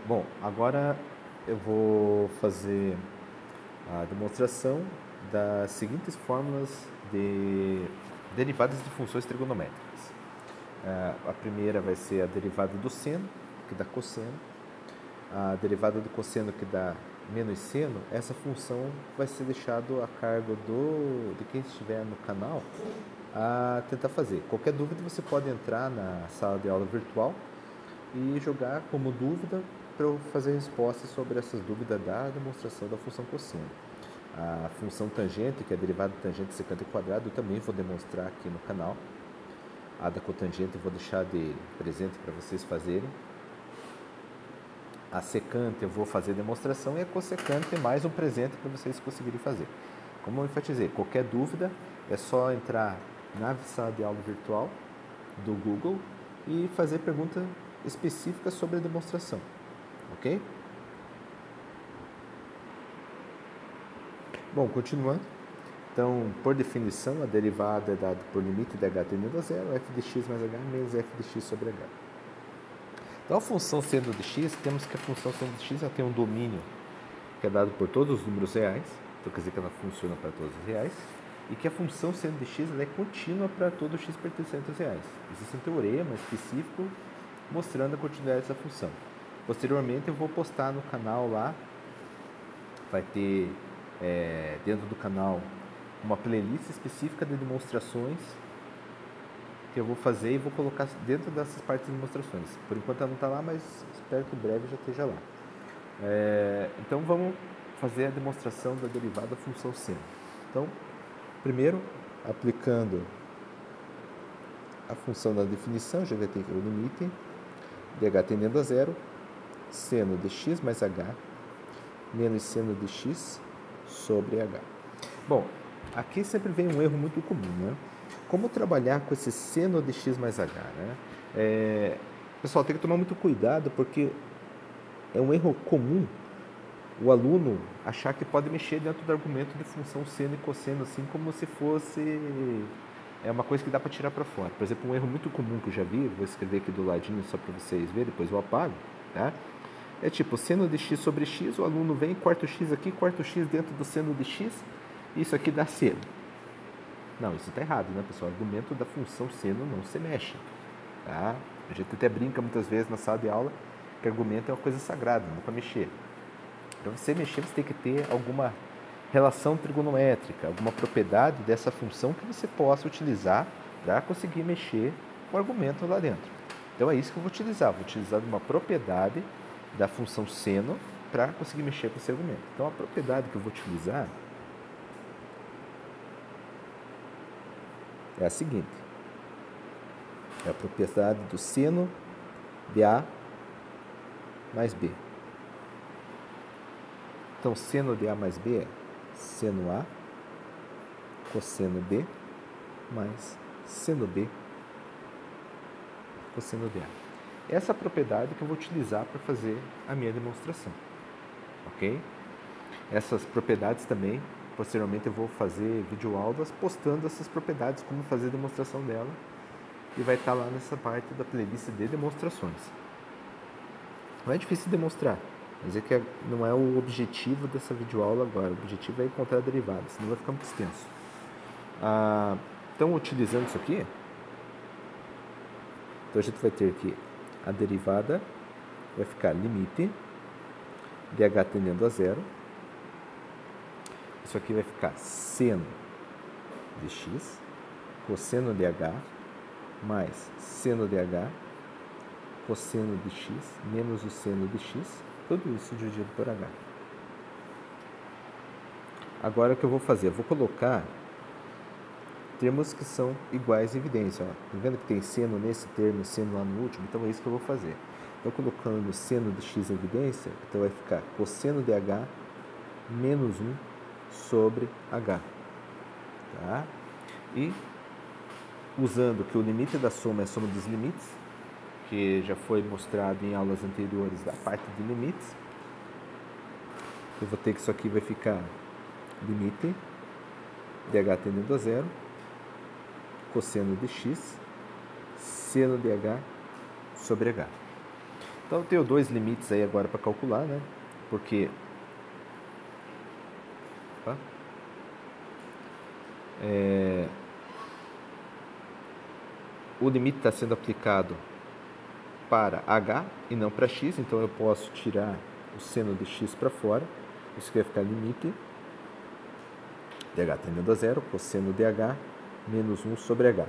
Bom, agora eu vou fazer a demonstração das seguintes fórmulas de derivadas de funções trigonométricas. A primeira vai ser a derivada do seno, que dá cosseno. A derivada do cosseno, que dá menos seno. Essa função vai ser deixada a cargo de quem estiver no canal a tentar fazer. Qualquer dúvida você pode entrar na sala de aula virtual e jogar como dúvida para eu fazer respostas sobre essas dúvidas da demonstração da função cosseno. A função tangente, que é a derivada de tangente secante ao quadrado, eu também vou demonstrar aqui no canal. A da cotangente eu vou deixar de presente para vocês fazerem. A secante eu vou fazer demonstração e a cossecante é mais um presente para vocês conseguirem fazer. Como eu enfatizei, qualquer dúvida é só entrar na sala de aula virtual do Google e fazer pergunta específica sobre a demonstração, ok? Bom, continuando. Então, por definição, a derivada é dada por limite de h tendendo a zero, f de x mais h menos f de x sobre h. Então, a função seno de x, temos que a função seno de x ela tem um domínio que é dado por todos os números reais, então quer dizer que ela funciona para todos os reais, e que a função seno de x ela é contínua para todo x pertencente aos reais. Existe um teorema específico mostrando a continuidade dessa função. Posteriormente eu vou postar no canal lá, vai ter dentro do canal uma playlist específica de demonstrações que eu vou fazer e vou colocar dentro dessas partes de demonstrações. Por enquanto ela não está lá, mas espero que em breve já esteja lá. Então vamos fazer a demonstração da derivada da função seno. Então, primeiro, aplicando a função da definição, já vai ter aqui o limite de h tendendo a zero, seno de x mais h, menos seno de x sobre h. Bom, aqui sempre vem um erro muito comum, né? Como trabalhar com esse seno de x mais h, né? Pessoal, tem que tomar muito cuidado, porque é um erro comum o aluno achar que pode mexer dentro do argumento de função seno e cosseno, assim como se fosse uma coisa que dá para tirar para fora. Por exemplo, um erro muito comum que eu já vi, vou escrever aqui do ladinho só para vocês verem, depois eu apago, tá? É tipo, seno de x sobre x, o aluno vem, corta o x aqui, corta o x dentro do seno de x, isso aqui dá seno. Não, isso está errado, né, pessoal? O argumento da função seno não se mexe, tá? A gente até brinca muitas vezes na sala de aula que argumento é uma coisa sagrada, não dá para mexer. Para você mexer, você tem que ter alguma relação trigonométrica, alguma propriedade dessa função que você possa utilizar para conseguir mexer o argumento lá dentro. Então é isso que eu vou utilizar uma propriedade da função seno para conseguir mexer com esse argumento. Então a propriedade que eu vou utilizar é a seguinte: é a propriedade do seno de A mais B. Então, seno de A mais B é seno A cosseno B mais seno B cosseno de A. Essa é a propriedade que eu vou utilizar para fazer a minha demonstração, ok? Essas propriedades também, posteriormente eu vou fazer videoaulas postando essas propriedades, como fazer a demonstração dela, e vai estar lá nessa parte da playlist de demonstrações. Não é difícil demonstrar, mas é que não é o objetivo dessa videoaula agora. O objetivo é encontrar derivadas, senão vai ficar muito extenso. Então, utilizando isso aqui, então a gente vai ter aqui a derivada, vai ficar limite de h tendendo a zero. Isso aqui vai ficar seno de x, cosseno de h, mais seno de h, cosseno de x, menos o seno de x, tudo isso dividido por h. Agora o que eu vou fazer? Eu vou colocar termos que são iguais em evidência. Está vendo que tem seno nesse termo e seno lá no último? Então é isso que eu vou fazer. Então, colocando seno de x em evidência, então vai ficar cosseno de h menos 1 sobre h. Tá? E usando que o limite da soma é a soma dos limites, que já foi mostrado em aulas anteriores da parte de limites, eu vou ter que isso aqui vai ficar limite de h tendendo a zero, cosseno de x, seno de h sobre h. Então eu tenho dois limites aí agora para calcular, né? Porque o limite está sendo aplicado para h e não para x, então eu posso tirar o seno de x para fora. Isso aqui vai ficar limite de h tendendo a zero, cosseno de h menos 1 sobre h.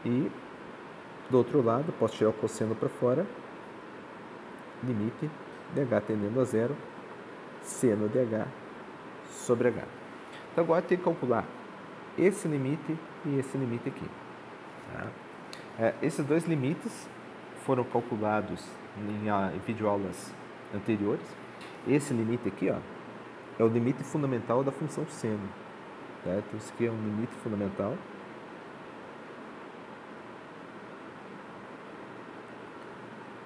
E do outro lado, posso tirar o cosseno para fora, limite de h tendendo a zero, seno de h sobre h. Então agora eu tenho que calcular esse limite e esse limite aqui. Tá? Esses dois limites foram calculados em videoaulas anteriores. Esse limite aqui, ó, é o limite fundamental da função seno. Tá? Então isso aqui é um limite fundamental.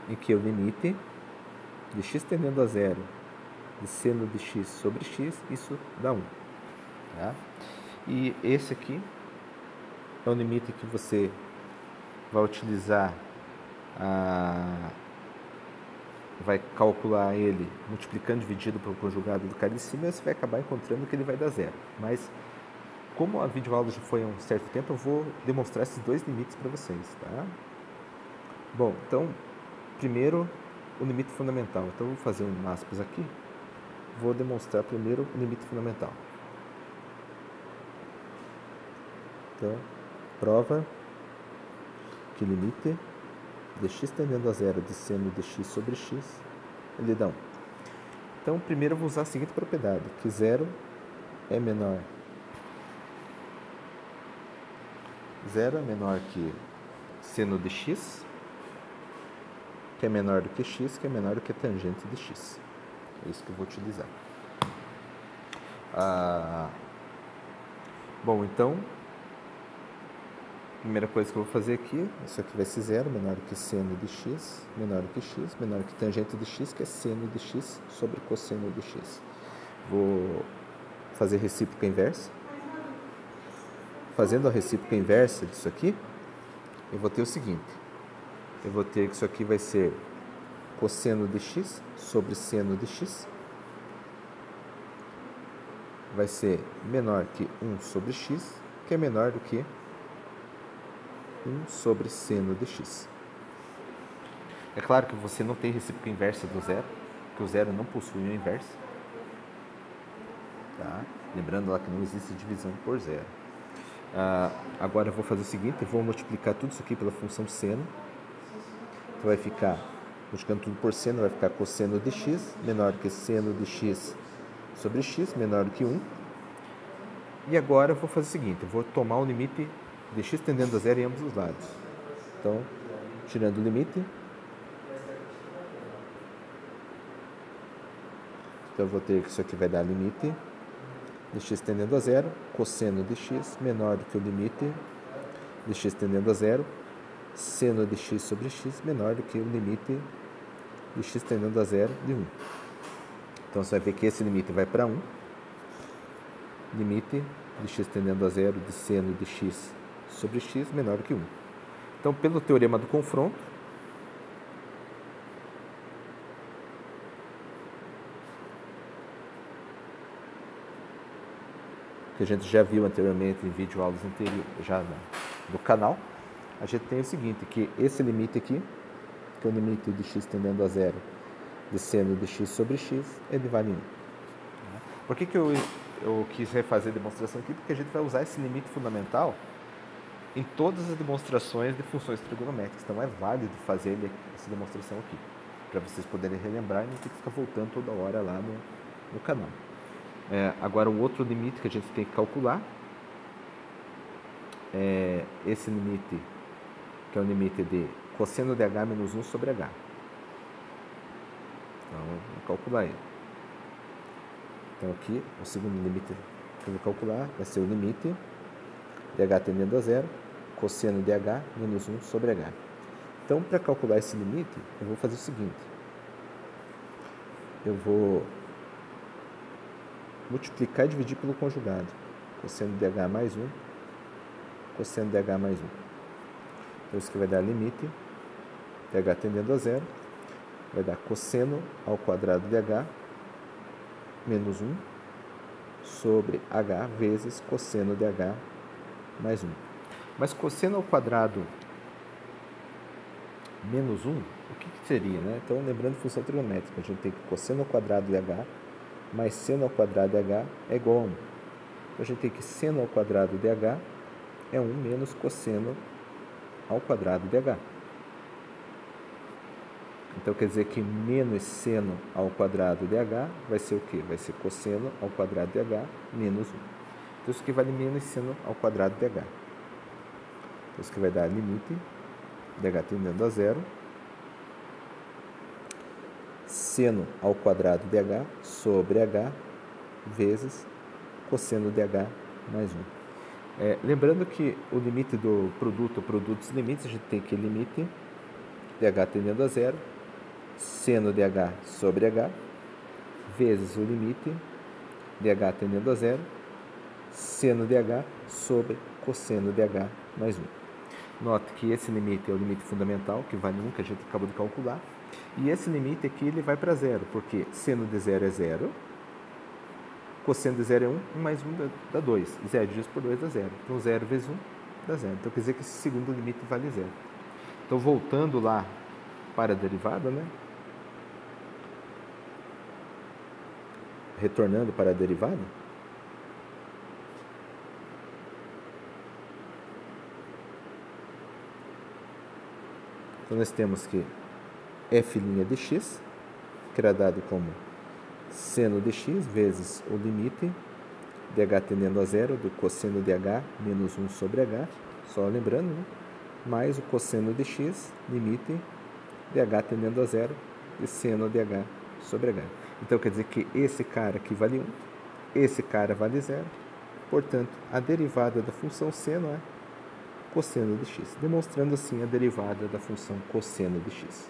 Em que o limite de x tendendo a zero de seno de x sobre x, isso dá 1. Tá? E esse aqui é o limite que você vai utilizar, vai calcular ele multiplicando dividido pelo conjugado do cara de cima, e você vai acabar encontrando que ele vai dar zero. Mas, como a videoaula já foi há um certo tempo, eu vou demonstrar esses dois limites para vocês. Tá? Bom, então, primeiro o limite fundamental. Então, eu vou fazer um aspas aqui. Vou demonstrar primeiro o limite fundamental. Então, prova que o limite de x tendendo a zero de seno de x sobre x, ele dá 1. Então, primeiro eu vou usar a seguinte propriedade, que 0 é menor. 0 é menor que seno de x, que é menor do que x, que é menor do que tangente de x. É isso que eu vou utilizar. Bom, então, a primeira coisa que eu vou fazer aqui, isso aqui vai ser 0, menor do que seno de x, menor do que x, menor do que tangente de x, que é seno de x sobre cosseno de x. Vou fazer recíproca inversa. Fazendo a recíproca inversa disso aqui, eu vou ter o seguinte. Eu vou ter que isso aqui vai ser cosseno de x sobre seno de x. Vai ser menor que 1 sobre x, que é menor do que 1 sobre seno de x. É claro que você não tem recíproca inversa do zero, porque o zero não possui uma inversa. Tá? Lembrando lá que não existe divisão por zero. Agora eu vou fazer o seguinte, eu vou multiplicar tudo isso aqui pela função seno. Então vai ficar, multiplicando tudo por seno, vai ficar cosseno de x, menor do que seno de x sobre x, menor do que 1. E agora eu vou fazer o seguinte, eu vou tomar o limite de x tendendo a zero em ambos os lados. Então, tirando o limite, então eu vou ter que isso aqui vai dar limite de x tendendo a zero, cosseno de x menor do que o limite de x tendendo a zero, seno de x sobre x menor do que o limite de x tendendo a zero de 1. Então você vai ver que esse limite vai para 1, limite de x tendendo a zero de seno de x sobre x menor do que 1. Então, pelo teorema do confronto, que a gente já viu anteriormente em videoaulas anteriores, já no canal, a gente tem o seguinte, que esse limite aqui, que é o limite de x tendendo a zero de seno de x sobre x, ele vale 1. Por que eu quis refazer a demonstração aqui? Porque a gente vai usar esse limite fundamental em todas as demonstrações de funções trigonométricas. Então é válido fazer essa demonstração aqui, para vocês poderem relembrar e não ter que ficar voltando toda hora lá no canal. Agora o outro limite que a gente tem que calcular é esse limite, que é o limite de cosseno de h menos 1 sobre h. Então vamos calcular ele. Então aqui o segundo limite que eu vou calcular vai ser o limite de h tendendo a zero, cosseno de h menos 1 sobre h. Então, para calcular esse limite, eu vou fazer o seguinte. Eu vou multiplicar e dividir pelo conjugado. Cosseno de h mais 1, cosseno de h mais 1. Então, isso aqui vai dar limite dh tendendo a zero, vai dar cosseno ao quadrado de h menos 1 sobre h vezes cosseno de h mais 1. Mas cosseno ao quadrado menos 1, o que seria, né? Então, lembrando função trigonométrica, a gente tem que cosseno ao quadrado de h mais seno ao quadrado de h é igual a 1. Então, a gente tem que seno ao quadrado de h é 1 menos cosseno ao quadrado de h. Então, quer dizer que menos seno ao quadrado de h vai ser o quê? Vai ser cosseno ao quadrado de h menos 1. Então, isso aqui vale menos seno ao quadrado de h. Então, isso aqui vai dar limite de h tendendo a zero, seno ao quadrado de h sobre h vezes cosseno de h mais 1. Lembrando que o limite do produto, produtos limites, a gente tem que limite de h tendendo a zero, seno de h sobre h, vezes o limite de h tendendo a zero, seno de h sobre cosseno de h mais 1. Note que esse limite é o limite fundamental, que vale 1, que a gente acabou de calcular. E esse limite aqui ele vai para zero, porque seno de zero é zero, cosseno de zero é 1, 1 mais 1 dá 2. 0 dividido por 2 dá 0. Então, 0 vezes 1 dá 0. Então, quer dizer que esse segundo limite vale 0. Então, voltando lá para a derivada, né? Retornando para a derivada, então nós temos que f' de x, que era dado como seno de x vezes o limite de h tendendo a zero do cosseno de h menos 1 sobre h, só lembrando, né? Mais o cosseno de x, limite de h tendendo a zero de seno de h sobre h. Então, quer dizer que esse cara aqui vale 1, esse cara vale 0, portanto, a derivada da função seno é cosseno de x, demonstrando assim a derivada da função cosseno de x.